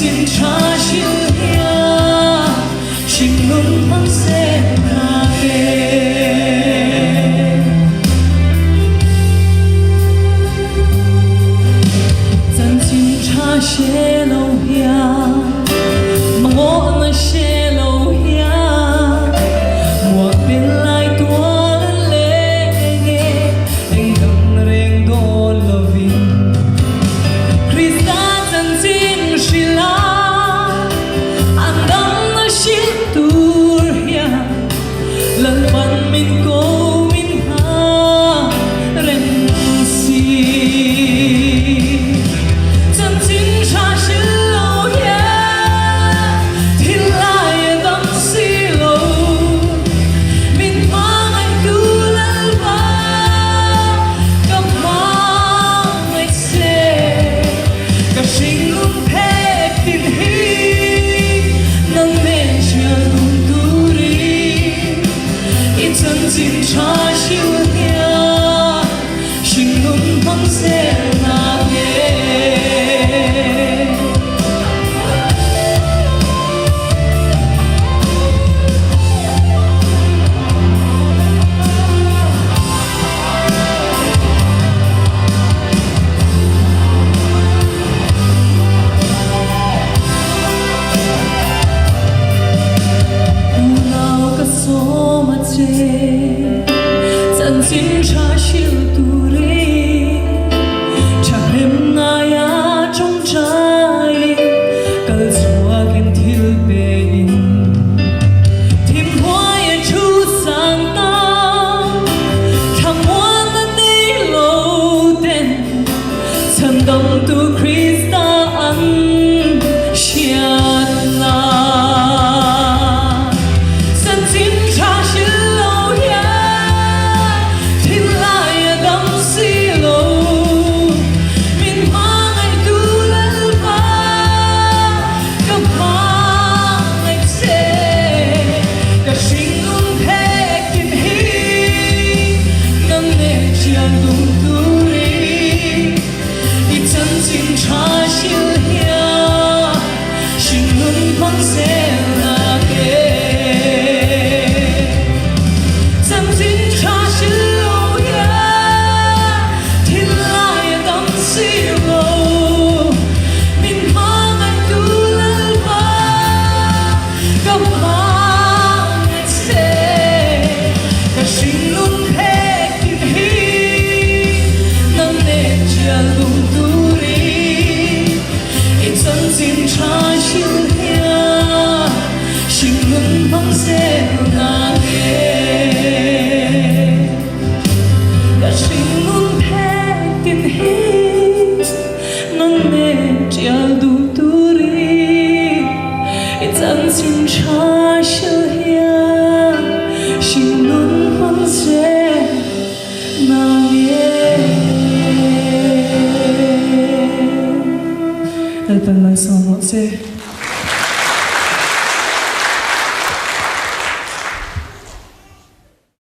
xin cha chiều hia xin luôn thắng sẽ na kê dân xin cha sẽ lâu hia mà ngõ là sẽ lâu hia mùa bên lại tua lệ nghe anh gần rèn đô loving Christa dân xin shila anh đâm nó shit tur hia lần ban min cô min ha ren si dân xin cha xin lâu hia thì lại đâm si lâu min mang anh cứ lỡ ba gặp mang anh sẽ gặp sinh luôn phép tin hi nâng lên chưa luôn tu đi ít dân xin cha chiều hia sinh luôn mong sẽ là nghe dân xin cha chiều tu đi chẳng em ai á trong trái cờ xóa kèm thiếu bề tìm hoa chú sang ta thằng hoa ta đi lâu tên thằng đông tu Christa ăn chiết la dân xin cha chiều dân xin cha chiều hia xin luôn mong sẽ nào nghe Hãy subscribe cho kênh Ghiền Mì Gõ để không bỏ lỡ những video hấp dẫn.